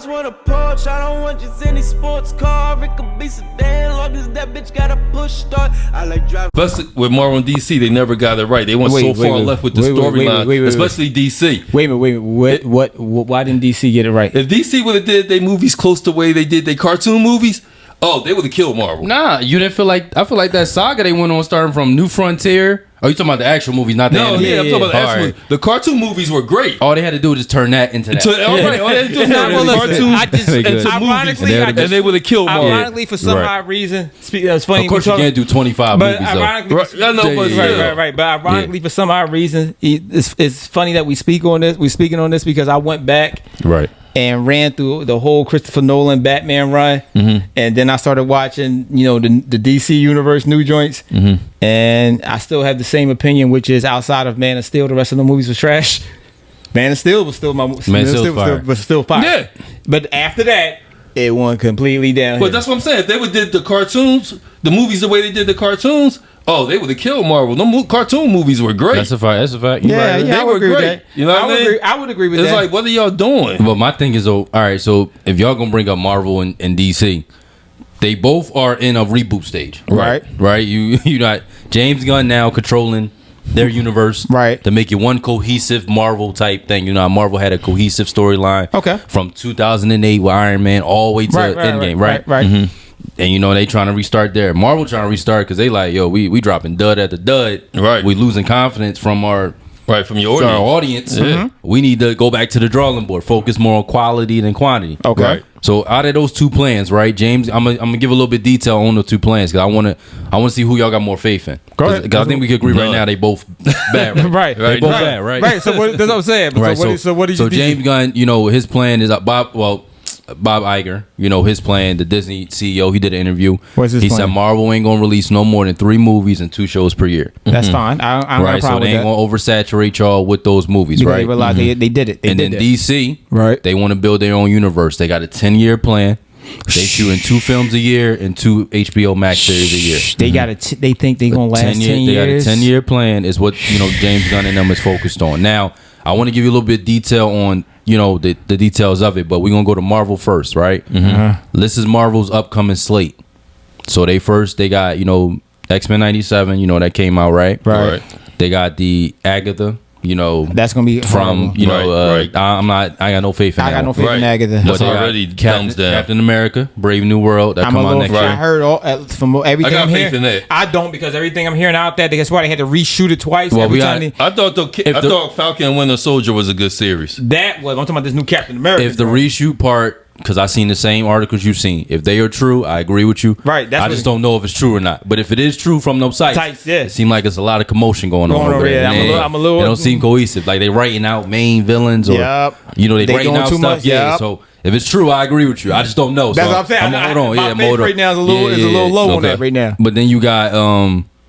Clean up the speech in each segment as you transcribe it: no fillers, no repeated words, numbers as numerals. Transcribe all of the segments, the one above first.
just want a Porsche, I don't want just any sports car. It could be sedan, long as that bitch got a push start. I like driving. Especially with Marvel and DC, they never got it right. They went so far left with the storyline, especially DC. Wait a minute. What? Why didn't DC get it right? If DC would have did their movies close to the way they did their cartoon movies, they would have killed Marvel. Nah, you didn't feel like. I feel like that saga they went on, starting from New Frontier. Oh, you talking about the actual movies, not the anime? I'm talking about the actual movies. The cartoon movies were great. All they had to do was just turn that into that. All they had to do was turn the cartoons into movies. And they would have killed Marvel. Ironically, for some odd reason, it's funny. Of course, you can't do 25 movies, though. Right. But ironically, for some odd reason, it's funny that we speak on this. We're speaking on this because I went back and ran through the whole Christopher Nolan Batman run, and then I started watching, the DC Universe new joints, and I still have the same opinion, which is outside of Man of Steel, the rest of the movies was trash. Man of Steel was still still fire. Yeah, but after that, it went completely downhill. But that's what I'm saying. If they would did the cartoons, the movies the way they did the cartoons, they would have killed Marvel. The cartoon movies were great. That's a fact. Yeah, they were great. You know what I mean? I would agree with that. It's like, what are y'all doing? But my thing is, all right, so if y'all gonna bring up Marvel and DC, they both are in a reboot stage. Right. You got James Gunn now controlling their universe. Right. To make it one cohesive Marvel type thing. Marvel had a cohesive storyline. Okay. From 2008 with Iron Man all the way to Endgame. Right. Mm-hmm. And they trying to restart there. Marvel trying to restart because they like, we dropping dud at the dud. Right. We losing confidence from our your audience. Yeah. We need to go back to the drawing board. Focus more on quality than quantity. Okay. Right. So out of those two plans, right, James, I'm gonna give a little bit detail on the two plans because I want to see who y'all got more faith in. Because I think we could agree right now they both bad. Right. They both bad. Right. Right. So that's what I'm saying. Right. So what do you? So James Gunn, his plan is Bob Iger, his plan, the Disney CEO, he did an interview. What's his plan? He said Marvel ain't gonna release no more than 3 movies and 2 shows per year. That's fine. I'm right. So they ain't gonna oversaturate y'all with those movies, because right? They realized they did it. Then DC, right? They want to build their own universe. They got a 10-year plan. They shooting 2 films a year and 2 HBO Max series a year. They think they gonna last 10 years. They got a 10-year plan. Is what James Gunn and them is focused on. Now, I want to give you a little bit of detail on the details of it, but we're gonna go to Marvel first, right? This is Marvel's upcoming slate. So they got X-Men 97, that came out, right? They got the Agatha. That's gonna be from I got no faith in. I got no faith in Agatha. That's already thumbs down. Captain America, Brave New World. That come out next year. I heard from everything I'm hearing. In that. I don't, because everything I'm hearing out there, that's why they had to reshoot it twice. Well, I thought Falcon and Winter Soldier was a good series. I'm talking about this new Captain America. If the reshoot part, because I seen the same articles you've seen, if they are true, I agree with you. Right. I just don't know if it's true or not. But if it is true from those sites, it seems like it's a lot of commotion going on over there. I'm a little. They don't seem cohesive. Like they writing out main villains or they writing out stuff. Much, yeah. So if it's true, I agree with you. I just don't know. That's what I'm saying. Hold on. My faith right now is a little low on that right now. But then you got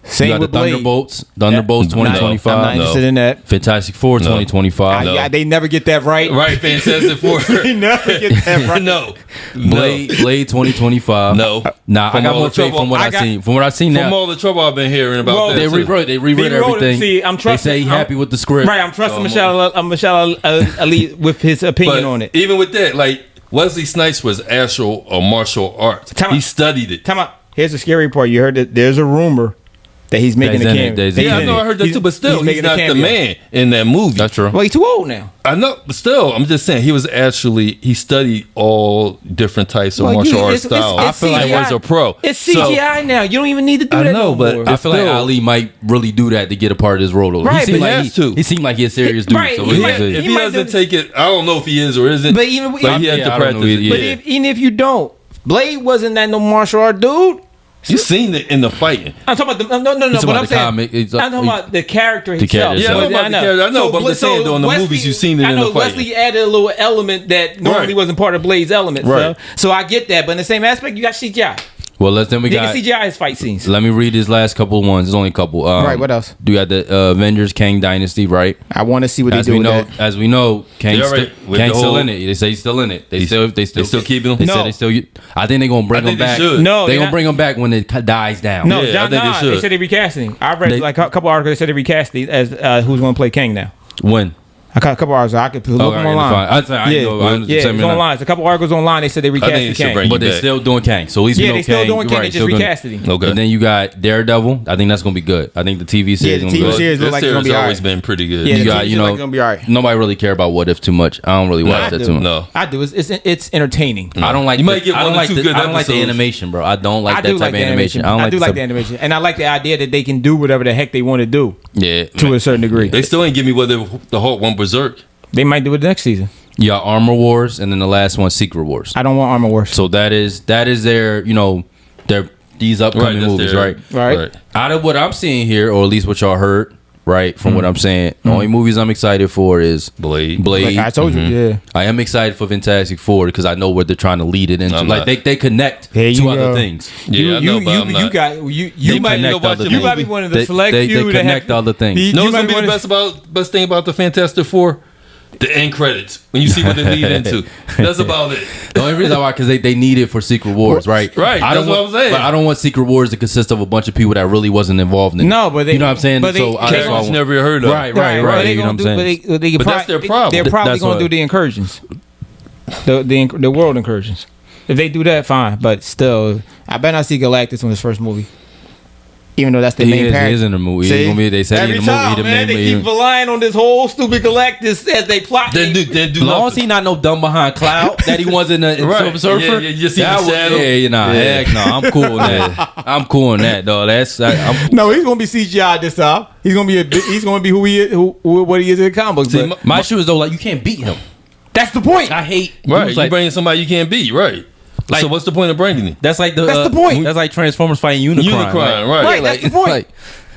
Same you got with the Thunderbolts. Thunderbolts 2025. I'm not interested in that. Fantastic Four 2025. They never get that right. Right, Fantastic Four. They never get that right. No. Blade 2025. No. Nah, I got more faith from what I've seen. From what I've seen now. From all the trouble I've been hearing about that. They rewrote everything. See, I'm trusting. They say he's happy with the script. Right, I'm trusting Michelle Ali with his opinion on it. Even with that, like Wesley Snipes was actual or martial arts. He studied it. Here's the scary part. You heard that there's a rumor that he's making a cameo. Yeah, I know, I heard that too, but still, he's not the man in that movie. That's true. Well, he's too old now. I know, but still, I'm just saying, he studied all different types of martial arts styles. I feel like he was a pro. It's CGI now. You don't even need to do that. I know, but I feel like Ali might really do that to get a part of this role. Right, he seemed like he's a serious dude. Right, So if he doesn't take it, I don't know if he is or isn't. But even he has to practice it. But even if you don't, Blade wasn't that no martial art dude. You seen it in the fighting. I'm talking about no. But I'm saying, I'm talking about the character himself. Yeah, I know. But I'm saying though, in the movies you've seen it in the fighting. Wesley added a little element that normally wasn't part of Blade's element. Right. So I get that, but in the same aspect, you got CGI. Well, then we got CGI his fight scenes. Let me read his last couple of ones. There's only a couple. Right. What else? You got the Avengers Kang Dynasty, right? I want to see what they do with that. As we know, Kang's still in it. They say he's still in it. They still keeping him. They said they still. I think they're gonna bring him back. No, they're gonna bring him back when it dies down. No, they said they're recasting. I read like a couple articles. They said they're recasting as who's gonna play Kang now. When? A couple articles. I could look them online. It's online. It's a couple articles online. They said they recasted Kang. But they're still doing Kang. So at least we know they still Kang. doing Kang. They just recasted him. Okay. And then you got Daredevil. I think that's gonna be good. I think the TV series the is gonna be TV good. series look like it's gonna be always alright. been pretty good. Yeah, You the got, TV you series know, gonna be alright. Nobody really care about What If too much. I don't really watch that too much. No. I do. It's entertaining. I don't like. You might get I one don't or like two the, good I don't like the episodes. animation, bro. I don't like I that do type like of the animation. I do like the animation, and I like the idea that they can do whatever the heck they want to do. Yeah, To a certain degree. They still ain't give me whether the Hulk went berserk. They might do it next season. Yeah, Armor Wars, and then the last one, Secret Wars. I don't want Armor Wars. So that is their, you know, their these upcoming that's movies, their- Right. Out of what I'm seeing here, or at least what y'all heard, right, from what I'm saying, the only movies I'm excited for is Blade. Like I told you, yeah. I am excited for Fantastic Four because I know where they're trying to lead it into. I'm Like not. they connect There you to other go. things. Yeah, I know, but I'm not. You might might know go watch the you might be movie. one of the They- select they few that connect have, other things. You No, what's might gonna be one the of- best thing about the Fantastic Four? The end credits. When you see what they lead into. That's about it. The only reason why because they need it for Secret Wars, right? Right, I don't that's what want, I'm saying. But I don't want Secret Wars to consist of a bunch of people that really wasn't involved in it. No, but they, you know what I'm saying. But they, So I, that's why I Characters want- never heard of. Right. But they You know what I'm gonna do, saying. but they But that's their problem. They're probably That's going to what- do the incursions, the world incursions. If they do that, fine. But still, I better not see Galactus in his first movie. Even though that's the main character. He is in the movie. See? He's gonna be. They said Every he in the movie. time, He the man, main- they keep relying on this whole stupid Galactus as they plot. Then do As long as nothing. he not no dumb behind cloud that he was in the Right. Silver Surfer. Yeah, you just see That the was- shadow. Yeah, you know, Yeah. heck no, I'm cool on that. I'm cool on that, though. I'm, No, he's gonna be CGI this time. He's gonna be he's gonna be who he is, what he is in the comic books. See, but my issue is though, like you can't beat him. that's the point. I hate Right. dudes You like bringing somebody you can't beat. Right. Like- so what's the point of bringing him? that's like That's the point. That's like Transformers fighting Unicron. Unicron, right. Right, that's the point.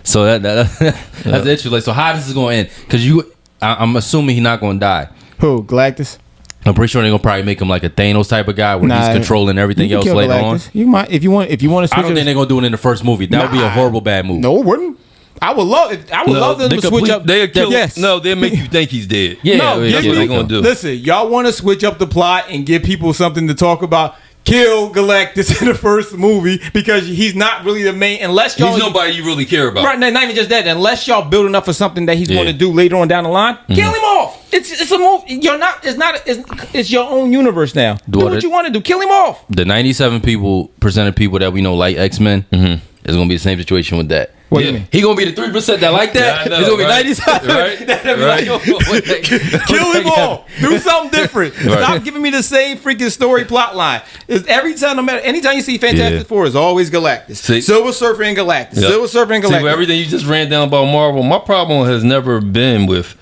So that's the issue. Like, so how this is going to end? Because I'm assuming he's not going to die. Who Galactus? I'm pretty sure they're gonna probably make him like a Thanos type of guy where Nah, he's controlling everything You can else kill later Galactus. on. You might if you want to I switch. don't think they're gonna do it in the first movie. That would be a Nah. horrible bad move. No, it wouldn't. I would love it. I would love them to switch up. They'll kill. Yes. No, they'll make you think he's dead. Yeah, No, yeah, give what me- they gonna do. Listen, y'all want to switch up the plot and give people something to talk about. Kill Galactus in the first movie because he's not really the main. Unless y'all He's nobody you really care about. Right, not even just that. Unless y'all building up for something that he's Yeah. going to do later on down the line, kill him off. It's a move. You're not. It's not. It's your own universe now. Do What what it- you want to do. Kill him off. The 97% of people that we know like X-Men is gonna be the same situation with that. What do you mean? He gonna be the 3% that like that. Yeah, I know, It's gonna be right? 97. Right, That'd be right. like, oh, what the- Kill him off. Do something different. Right. Stop giving me the same freaking story plot line. It's every time, no matter anytime you see Fantastic Yeah. Four, it's always Galactus. See- Silver Surfer and Galactus. Yep. Silver Surfer and See, Galactus. with everything you just ran down about Marvel, my problem has never been with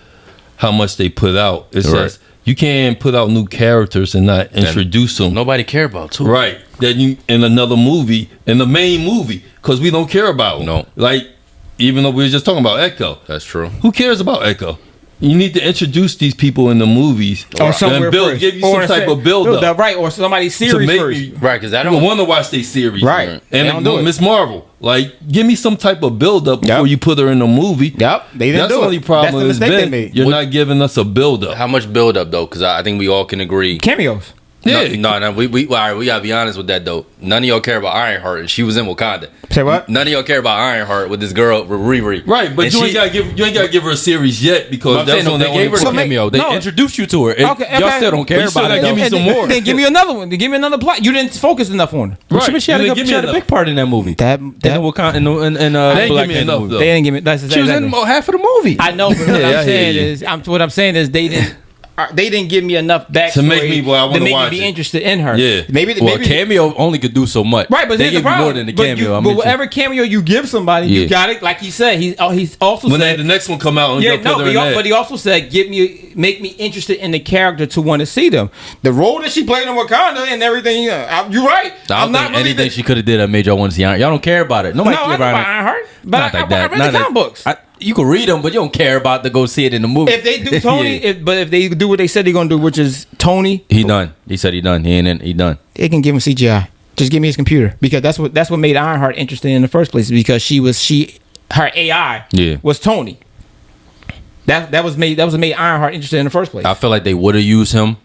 how much they put out. It's Right. just you can't put out new characters and not introduce them. Nobody care about too. Right. That you in another movie, in the main movie, because we don't care about them. No. Like, even though we were just talking about Echo. That's true. Who cares about Echo? You need to introduce these people in the movies Or somewhere and build, first. give you Or some type of build up Right, or somebody's to series make first. you Right, because I I don't don't want to watch their series. Right. They don't And do it. Miss Marvel, like, give me some type of build up before Yep. you put her in the movie. Yep, they didn't That's do the it. only problem. That's the has mistake they been made. you're not giving us a build up. How much build up though? Because I think we all can agree. Cameos. Yeah. No. We all right, we gotta be honest with that though. None of y'all care about Ironheart, and she was in Wakanda. Say what? None of y'all care about Ironheart with this girl Riri. Right, but And you she- ain't gotta give her a series yet because I'm that's saying, no, on they that gave her only the So make- cameo. They no. introduced you to her. And Okay, y'all okay. still don't care You still about it. gotta give me And some then- more. Then give me another one. Then give me another plot. You didn't focus enough on her. Right. She had, You a, didn't give she me had a enough. big part in that movie. That in the Wakanda, in They ain't Black give me Panther enough, movie. though. They didn't give me. That's She was exactly. in half of the movie. I know, but what Yeah, I I'm hear saying you. is, what I'm saying is they didn't give me enough backstory To make me, well, I wanna to make watch me be it. interested in her. Yeah. maybe Well, maybe a cameo only could do so much. Right, but they here's the give you problem. more than the But cameo. but whatever cameo you give somebody, Yeah. you got it. Like he said, he's also When said. the next one come out and Yeah, they'll no, put her in there. but he also said, make me interested in the character to want to see them. The role that she played in Wakanda and everything. You're right. I I'm don't not think really anything she could have did that made y'all want to see Ironheart. Y'all don't care about it. Nobody No, I care know about about Ironheart, but Not like I that. read Not the like- comic books. You can read them, but you don't care about to go see it in the movie. If they do Tony, Yeah. if they do what they said they're gonna do, which is Tony, He done. He said he done. He done. they can give him CGI. Just give me his computer because that's what made Ironheart interesting in the first place because her AI Yeah. was Tony. That was made Ironheart interested in the first place. I feel like they would have used him.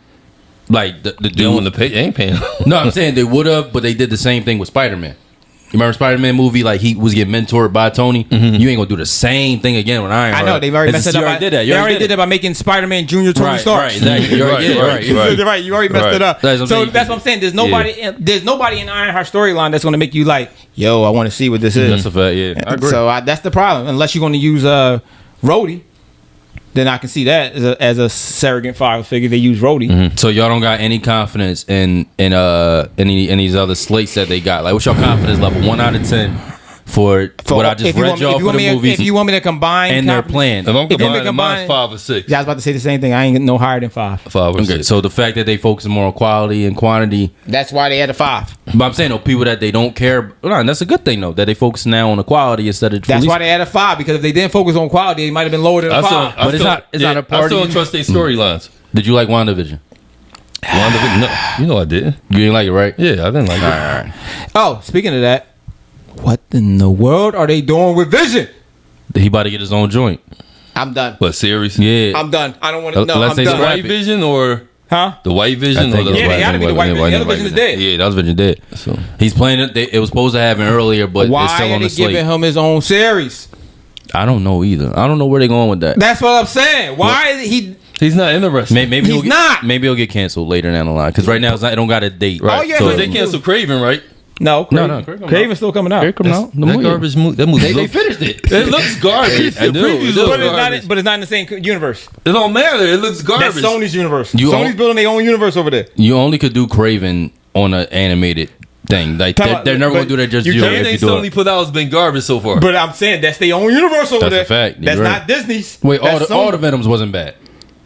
Like the They don't want dude. to pay. They ain't paying. No, I'm saying they would have, but they did the same thing with Spider-Man. remember Spider-Man movie? Like he was getting mentored by Tony. You ain't gonna do the same thing again with Ironheart. I know they've already messed it up. You already did that. They already did that by making Spider-Man Junior Tony Stark. Right, exactly. You already did it. Right. You already messed it up. That's what I'm So saying. that's what I'm saying. There's nobody in Ironheart storyline that's gonna make you like, yo, I want to see what this is. That's a fact. Yeah, I agree. So that's the problem. Unless you're gonna use Rhodey, then I can see that as a surrogate father figure. They use Rhodey. So y'all don't got any confidence in these other slates that they got. Like, what's your confidence level? 1 out of 10 for what I just read y'all for the movies. If you want me to combine and their plan. If I'm combining, mine's 5 or 6. Yeah, I was about to say the same thing. I ain't no higher than 5. 5 or 6. So the fact that they focus more on quality and quantity. That's why they had a 5. But I'm saying, people that they don't care. No, that's a good thing though. That they focus now on the quality instead of. That's why they had a 5, because if they didn't focus on quality, they might have been lower than a 5. But it's not a party. I still don't trust their storylines. Did you like WandaVision? WandaVision? No, you know I didn't. You didn't like it, right? Yeah, I didn't like it. All right. Oh, speaking of that, what in the world are they doing with Vision? He about to get his own joint. I'm done. What, series? Yeah. I'm done. I don't want to know. Let's I'm say The done. White Vision or Huh? the White Vision? Or the Yeah, they gotta be the White Vision. The other Vision is dead. Yeah, that was Vision dead. So He's playing it. It was supposed to happen earlier, but it's Why still are on they the slate. giving him his own series? I don't know either. I don't know where they're going with that. That's what I'm saying. Why is he? he's not interested. Maybe He's not. Maybe he'll get canceled later down the line because right now it don't got a date. Right. Oh, yeah, So but they canceled Craven, right? No, No, Craven's still coming out. No, That garbage movie. That movie. They finished it. It looks garbage. I The do. previews It look But it's garbage. not. But it's not in the same universe. It don't matter. It looks garbage. That's Sony's universe. You Sony's own- building their own universe over there. You only could do Craven on an animated thing. Like Tell they're never but gonna do that just you you can't if Everything you do Sony it. put out has been garbage so far. But I'm saying that's their own universe over That's there. a fact. That's You're not right. Disney's. Wait, all That's the Sony. Venoms wasn't bad.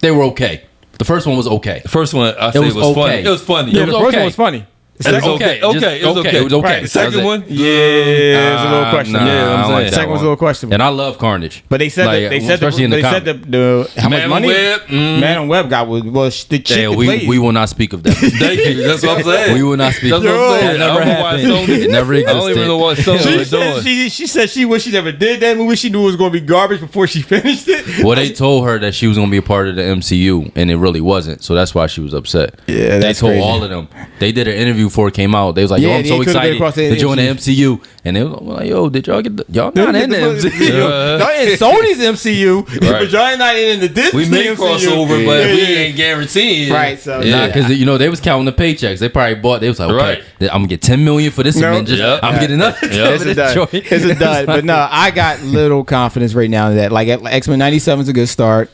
They were okay. The first one was okay. the first one, I say it was was funny. okay. It was funny. Yeah, It the was first okay. one was funny. The It was second, okay. Just Okay. It was okay. It was okay. Right. The second That was one, yeah, it was a little questionable. Yeah, I'm I don't saying. like The that second was a one. little questionable. And I love Carnage. But they said Like, they said especially in the they said the how much Man money Web, Man on Web got was the chick Yeah, that we played. will not speak of that. Thank you. That's what I'm saying. We will not speak. That's what I'm saying. That I never don't know why happened. Sony- It never I existed. don't even know what She Sony was said, doing. she said she wished she never did that movie. She knew it was going to be garbage before she finished it. Well, they told her that she was going to be a part of the MCU, and it really wasn't. So that's why she was upset. Yeah, they that's told crazy. all of them. They did an interview before it came out. They was like, "Yo, Yeah, I'm they so could've been excited across the to join the MCU. MCU," and they was like, "Yo, did y'all get y'all not in the MCU?" Y'all in Sony's MCU, but Right. y'all not in the Disney We may MCU. crossover, but Yeah, we yeah. ain't guaranteeing. Right, so- Nah, yeah. because they was counting the paychecks. They probably bought. They was like, "Okay, Right. I'm gonna get 10 million for this No. Avengers. Yep. I'm getting another 10 Yep. for It's a this dud. joint." It's a dud. But no, I got little confidence right now that like X-Men 97 is a good start.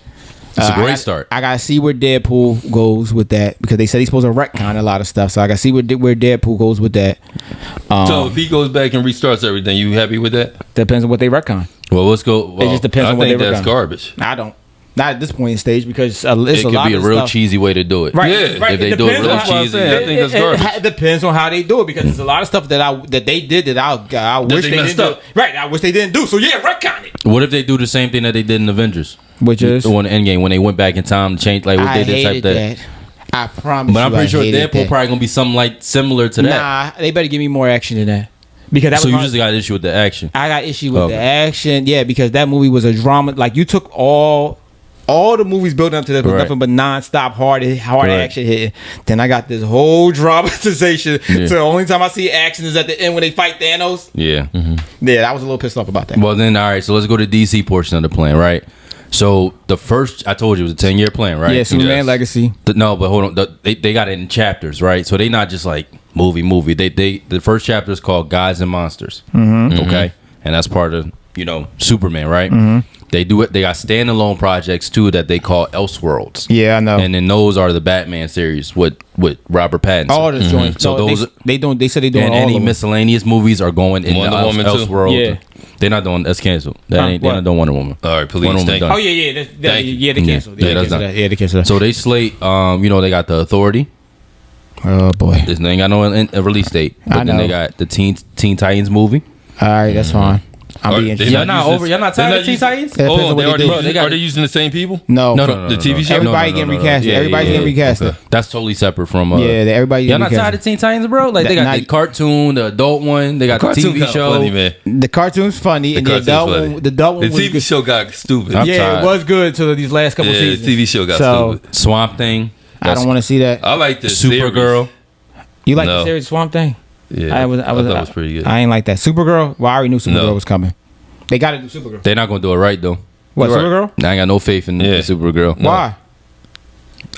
It's a I great got- start. I gotta see where Deadpool goes with that because they said he's supposed to retcon a lot of stuff. So I gotta see where Deadpool goes with that. So if he goes back and restarts everything, you happy with that? Depends on what they retcon. Well, let's go. It just depends I on what they think that's retcon. garbage. I don't. Not at this point in stage because it's It a could lot be a of real stuff. cheesy way to do it. Right, Yeah, right. if they do it depends real on That's what I'm cheesy. saying. I think that's garbage. It depends on how they do it because there's a lot of stuff that they did that I wish they they messed didn't up. do. Right, I wish they didn't do. So yeah, retcon it. What if they do the same thing that they did in Avengers? Which is The one in Endgame when they went back in time to change, like what I they did type hated that. that. I promise. But I'm you, pretty I sure hated Deadpool that. probably gonna be something like similar to that. Nah, they better give me more action than that because that So was you my- just got an issue with the action. I got issue with Okay. the action. Yeah, because that movie was a drama. Like you took all the movies building up to this was Right. nothing but non-stop hard Right. action hitting. Then I got this whole dramatization. Yeah. So the only time I see action is at the end when they fight Thanos. Yeah. Yeah, I was a little pissed off about that. Well, then, all right. So let's go to DC portion of the plan, right? So the first, I told you, it was a 10-year plan, right? Yeah, Superman Yes. Legacy. No, but hold on. They got it in chapters, right? So they not just like movie. They the first chapter is called Gods and Monsters. Okay, and that's part of Superman, right? They do it. They got standalone projects too that they call Elseworlds. Yeah, I know. And then those are the Batman series with Robert Pattinson. All the joints. So So those they said they doing and all any of them. miscellaneous movies are going in Wonder the Woman too? Elseworld. Yeah. They're not doing. That's canceled. They're What? not doing Wonder Woman. All right, please, Wonder Woman thank done. you. Oh yeah, yeah, Thank you. yeah. They canceled. Yeah, Yeah, they that's canceled done. that. Yeah, they canceled that. So they slate. They got the Authority. Oh boy. This they ain't got no a release date. But I then they know. got the Teen Titans movie. All right, that's fine. I'll Are be they interested. Y'all not using- over- y'all not they're tired of Teen using- Titans? It depends Oh, on what are they do. they They got- are they using the same people? No, The TV show? Everybody getting recasted. Everybody's getting recasted. That's totally separate from. Everybody Y'all getting not tired of recasted. Teen Titans, bro? Like they got Not- the cartoon, the adult one. They got the Cartoon TV kinda show. funny, man. The cartoon's funny, and the cartoon's adult funny. one, the adult one The was TV good. show got stupid. I'm Yeah, tired. it was good till these last couple Yeah, the seasons. TV show got So, stupid. Swamp Thing. I don't want to see that. I like the Supergirl. You like No. the series Swamp Thing? Yeah, I thought it was pretty good. I ain't like that. Supergirl. Well, I already knew Supergirl was coming. They got to do Supergirl. They're not gonna do it right though. What, You're Supergirl? I ain't got no faith in Supergirl. Why?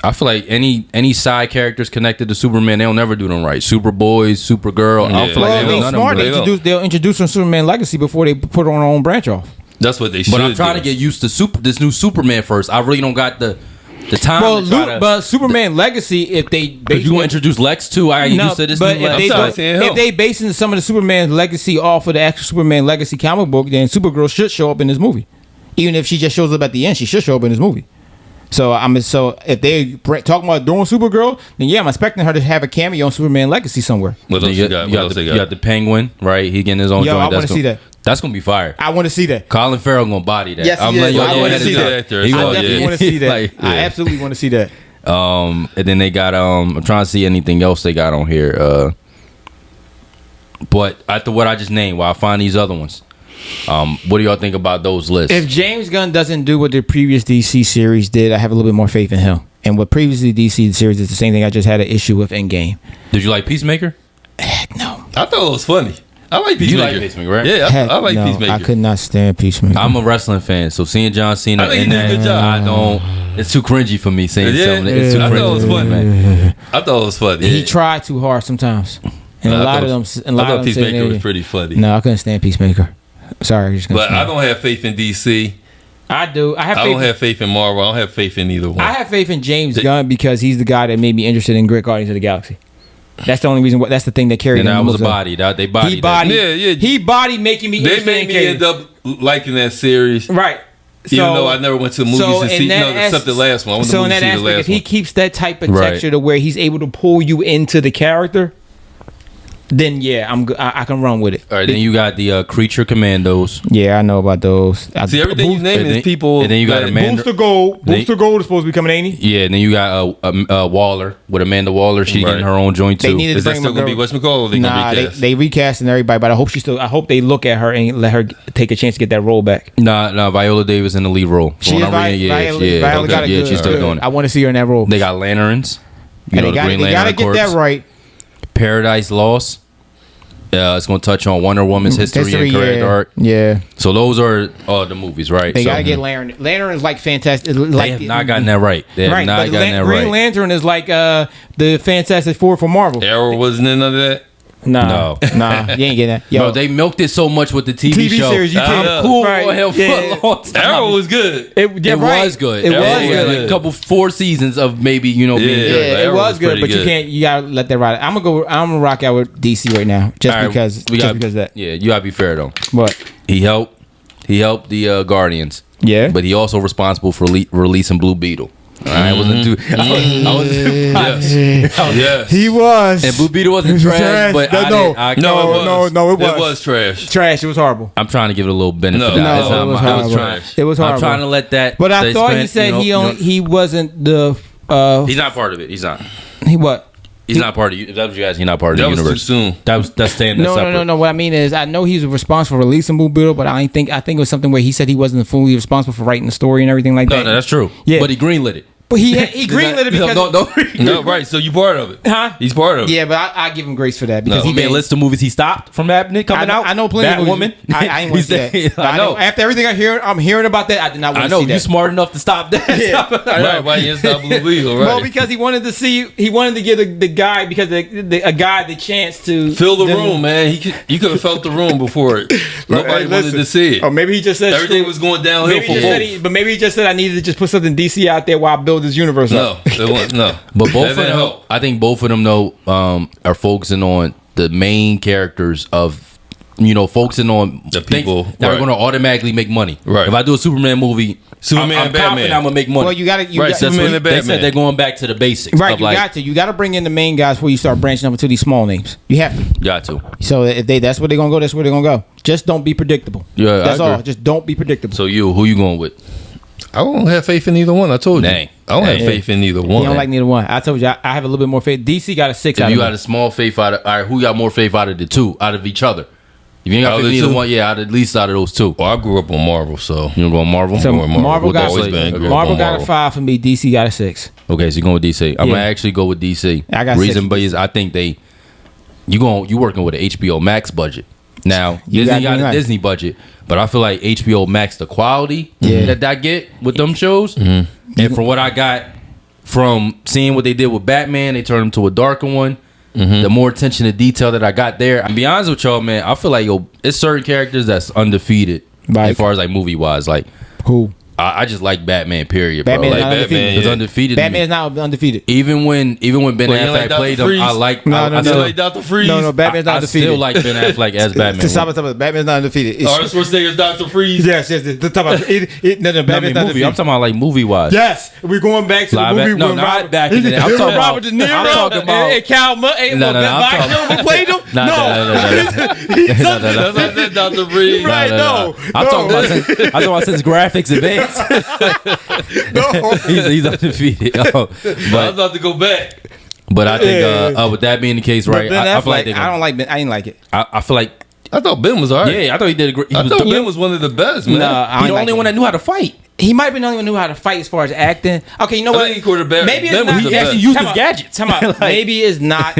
I feel like any side characters connected to Superman, they'll never do them right. Superboy, Supergirl. I don't feel Well, like they none of smart. them. They'll introduce her Superman Legacy before they put her on her own branch off. That's what they should. But I'm trying to get used to this new Superman first. I really don't got the time. Well, but Superman Legacy, if they you gonna introduce Lex too, I get used to this but new Lex. if they basing some of the Superman Legacy off of the actual Superman Legacy comic book, then Supergirl should show up in this movie. Even if she just shows up at the end, she should show up in this movie. So if they talking about doing Supergirl, then yeah, I'm expecting her to have a cameo on Superman Legacy somewhere. What else you got? You got the Penguin, right? He getting his own Yo, joint. I want to see that. That's gonna be fire. I want to see that. Colin Farrell gonna body that. Yes, he I'm is. letting y'all I know want to ahead see of that. time. I definitely want to see that. Like, I absolutely want to see that. And then they got I'm trying to see anything else they got on here. But after what I just named, while I find these other ones, what do y'all think about those lists? If James Gunn doesn't do what the previous DC series did, I have a little bit more faith in him. And what previously DC series is the same thing. I just had an issue with Endgame. Did you like Peacemaker? Heck no. I thought it was funny. I like Peacemaker. You like Peacemaker, right? Yeah, I like Peacemaker. I could not stand Peacemaker. I'm a wrestling fan, so seeing John Cena I think in he did a that, good job. I don't. It's too cringy for me saying something. It's too I cringy. thought it was for me, funny. man. I thought it was funny. He tried too hard sometimes. And I a lot of thought them. I thought Peacemaker was pretty funny. No, I couldn't stand Peacemaker. Sorry, But I don't have faith in DC. I do. I don't have faith in Marvel. I don't have faith in either one. I have faith in James Gunn because he's the guy that made me interested in Great Guardians of the Galaxy. That's the only reason. That's the thing that carried And him. that was a body. They bodied. He bodied. Yeah. He bodied making me. They made me end up liking that series. Right. Even though I never went to the movies to see, except the last one. I went to the in movies that to see the aspect, last if he one. keeps that type of Right. texture to where he's able to pull you into the character, then yeah, I can run with it. All right, then you got the Creature Commandos. Yeah, I know about those. See, everything you name is people. And then you got Amanda. Booster Gold. Booster Gold is supposed to be coming, ain't he? Yeah, and then you got Waller with Amanda Waller. She getting her own joint too. They needed Is that still gonna be Wes McCall? Or they gonna recast? they recasting everybody, but I hope they look at her and let her take a chance to get that role back. Nah, Viola Davis in the lead role. She is Viola got it good. She's still doing it. I want to see her in that role. They got Lanterns. And they gotta get that right. Paradise Lost. It's gonna touch on Wonder Woman's history and character arc. Yeah. So those are the movies, right? They gotta get Lantern. Lantern is like fantastic. They have not gotten that right. They have not gotten that right. Green Lantern is like the Fantastic Four for Marvel. Arrow wasn't in none of that. Nah, you ain't getting that. Yo, Bro, they milked it so much with the TV show. series. You can't. I'm cool Right. on him for a long time. Arrow was good. It was good. It was Like good. a couple 4 seasons of maybe being good. Yeah, it Arrow was was good, pretty but you good. can't. You gotta let that ride. I'm gonna rock out with DC right now, just All right, because of that. Yeah, you gotta be fair though. What? He helped the Guardians. Yeah. But he also responsible for releasing Blue Beetle. I wasn't too. I was Yes. He was. and Blue Beetle wasn't trash, but No, No, it was. It was trash. Trash. It was horrible. I'm trying to give it a little benefit. No. of the doubt. No, It's not it was my- horrible. trash. It was horrible. I'm trying to let that. But I they thought he spent, said he wasn't the. He's not part of it. He's not. He what? He's not part of you. If that was you guys, he's not part of That the was too universe. soon. That's staying there separate. No. What I mean is, I know he's responsible for releasing Blue Beetle, but I think it was something where he said he wasn't fully responsible for writing the story and everything like that. No, that's true. Yeah. But he greenlit it. But he greenlit it because No, right. So you part of it. Huh? He's part of it. Yeah, but I give him grace for that because He he made a made list of movies he stopped from happening coming out. I know plenty of Batwoman. movies. I ain't want to see that. I know. After everything I'm hearing about that, I did not want I to know see that. you smart enough to stop that. Yeah. Right. Why you stop Blue Beetle? Right. Well, because he wanted to give the guy a guy the chance to Fill the room, man. You could have felt the room before it. Nobody wanted to see it. Or maybe he just said Everything was going downhill Maybe for he just said both. but maybe he just said I needed to just put something DC out there while I build this universe up. No. But both That of didn't them, help. I think both of them though are focusing on the main characters of, focusing on The people, things that are right. going to automatically make money. Right. If I do a Superman movie, Superman I'm and Batman. confident I'm gonna make money. Well, you gotta Right, got, so Superman That's and what they Batman. said they're going back to the basics. right. of You got to bring in the main guys before you start branching up into these small names. You have to. got to. So if that's where they're gonna go, that's where they're gonna go. Just don't be predictable. Yeah, I that's agree. all. Just don't be predictable. So who you going with? I don't have faith in either one. I told you. Dang. I don't have Dang. faith in either You one. don't like neither one. I told you I have a little bit more faith. DC got a 6 If out you of got me. a small faith out of, all right, who got more faith out of the two, out of each other? If you ain't got Out of faith in the either two? one, at least out of those two. Well, I grew up on Marvel, so You gonna go on Marvel? So Marvel. Marvel We've got always been grew up Marvel on got a Marvel. 5 for me. DC got a 6. Okay, so you're going with DC. I'm Yeah. gonna actually go with DC. I got Reason 6. but is I think you working with an HBO Max budget. Now Disney got a Disney budget, but I feel like HBO Max, the quality that I get with them shows, and from what I got from seeing what they did with Batman, they turned him to a darker one. The more attention to detail that I got there, I'll be honest with y'all, man, I feel like it's certain characters that's undefeated as far as like movie wise. Like who? I just like Batman. Period. Batman bro. is Like not undefeated. It's undefeated. Batman's not undefeated. Even when Ben Affleck like played Dr. him, I Freeze? like. No, I no. like Dr. Freeze. No, Batman's not I undefeated. still like Ben Affleck as Batman. Stop. Batman's not undefeated. Arnold Schwarzenegger's Dr. Freeze. Yes. Talk about no, Batman's not movie. undefeated. I'm talking about like movie wise. Yes, we're going back to Live the movie. act- no, when not Robert, back in the day. I'm talking about- Robert De Niro. I'm talking about- and Cal Kilmer played him. No. That's why I said Dr. Freeze. Right, no. I'm talking about since graphics advanced. he's undefeated. But I was about to go back. But I think with that being the case, right? I feel like I don't like Ben. I didn't like it. I feel like I thought Ben was alright. I thought he did a great. I thought Ben was one of the best, man. No, He's the only one that knew how to fight. He might be the only one who knew how to fight as far as acting. Okay, you know I what? think he quarterback. Maybe it's Ben was not. the He actually best. used his gadgets. Like, maybe it's not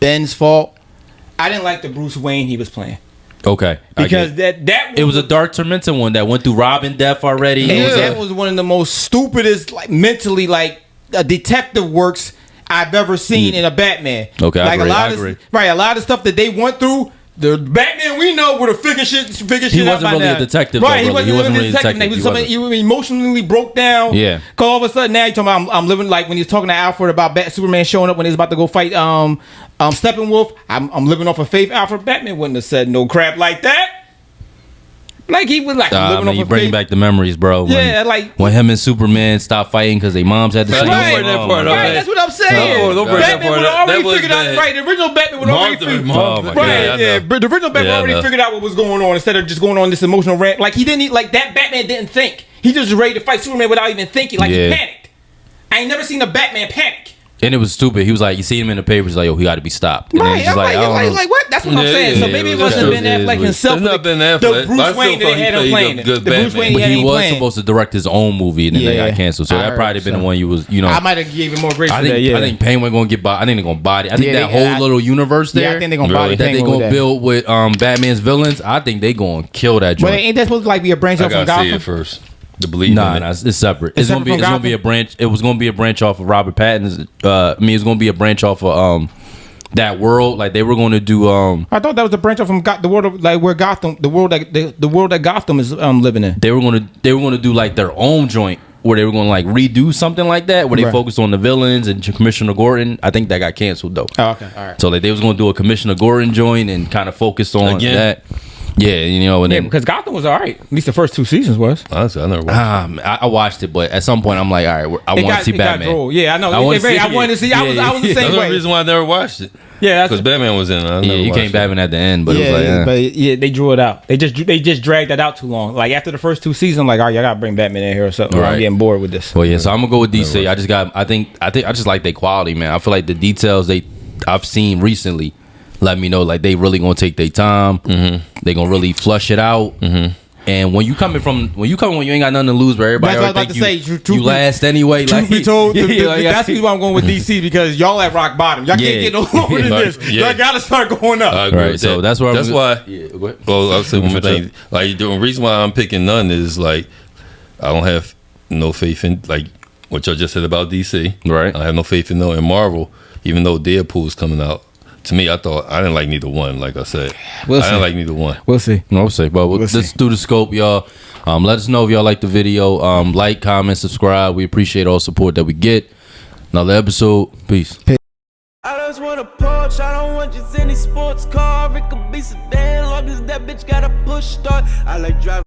Ben's fault. I didn't like the Bruce Wayne he was playing Okay, because that it was a dark tormented one that went through Robin death already. Yeah. that was one of the most stupidest, like mentally, like detective works I've ever seen in a Batman. Okay, like I agree. A lot of stuff that they went through. The Batman we know would have figured shit He out wasn't by really now. a detective, right? though, He wasn't really a detective. He was emotionally broke down. Yeah. Cause all of a sudden now you're talking about I'm living like when he's talking to Alfred about Superman showing up when he's about to go fight Steppenwolf. I'm living off of faith. Alfred Batman wouldn't have said no crap like that. Like he was like living off you of bring faith. back the memories, bro. Yeah, like when him and Superman stopped fighting because their moms had to see Right, Don't bring that part up, right, man. that's what I'm saying. No, don't bring that Batman part would up. have already That was figured out. bad. Right, the original Batman would already Martha, figured. oh my God, Right, I yeah, know. but the original Batman Yeah, I already know. figured out what was going on instead of just going on this emotional rant. Like he didn't like that. Batman didn't think. He just was ready to fight Superman without even thinking. Like Yeah. he panicked. I ain't never seen a Batman panic. And it was stupid. He was like, you see him in the papers, like, yo, he got to be stopped. And then Right, he's just I'm I don't know. like what? That's what I'm Yeah, saying. So yeah, maybe yeah, it wasn't yeah. Ben Affleck himself. It's not Ben Affleck, The but I Bruce still Wayne that thought they he had him played playing. a good The Bruce Batman. Wayne But he he was playing. supposed to direct his own movie, and then they Yeah. got canceled. So I that heard probably been so. the one you was, you know. I might have gave him more grace I for that. think Yeah, I think Penguin gonna get body. I think they're gonna body. I think Yeah, that they- whole little universe there. Yeah, I think they're gonna Really? body that they Penguin gonna with that. build with Batman's villains. I think they gonna kill that But joint. ain't that supposed to like be a branch I off from gotta see Gotham? it first to believe Nah, in it. it's separate. It's gonna separate be. from It's gonna be a Gotham? branch. It was gonna be a branch off of Robert Pattinson's. It's gonna be a branch off of that world. Like they were gonna do. I thought that was a branch off from the world of, like where Gotham, the world that Gotham is living in. They were gonna do like their own joint where they were gonna like redo something like that where they Right. focused on the villains and Commissioner Gordon. I think that got canceled though. Oh, okay, all right. So like they was gonna do a Commissioner Gordon joint and kind of focus on Again? that. Yeah, you know, and Yeah, then because Gotham was all right. At least the first 2 seasons was. Honestly, I never watched I watched it, but at some point I'm like, all right, I want to see Batman. droll. Yeah, I know. I wanted to see I wanted to see. I was the it. same That's the way. reason why I never watched it. Yeah, Because Batman was in it. I Yeah, never you watched came it. Batman at the end, but it was like, but they drew it out. They just dragged that out too long. Like after the first 2 seasons, I'm like, all right, I gotta bring Batman in here or something. Right. I'm getting bored with this. Well, yeah, so I'm gonna go with DC. I just like their quality, man. I feel like the details I've seen recently let me know like they really gonna take their time. Mm-hmm. They gonna really flush it out. Mm-hmm. And when you ain't got nothing to lose, but everybody That's what I was about think to say. you last anyway. Truth Like, be told, like, that's the reason why I'm going with DC because y'all at rock bottom. Y'all Yeah. can't get no lower than Right. this. Yeah. Y'all gotta start going up. I agree Right, with so that. that's why That's why. Yeah, go ahead. Well, I'll say one more Finish thing. Like the reason why I'm picking none is like I don't have no faith in like what y'all just said about DC. Right. I have no faith in Marvel, even though Deadpool's coming out. To me, I didn't like neither one. Like I said, We'll I didn't see. like neither one. We'll see. No, say, but let's see. do the scope, y'all. Let us know if y'all like the video. Like, comment, subscribe. We appreciate all support that we get. Another episode. Peace. I just want a Porsche, I don't want just any sports car. It could be sedan, long as that bitch got a push start. I like driving.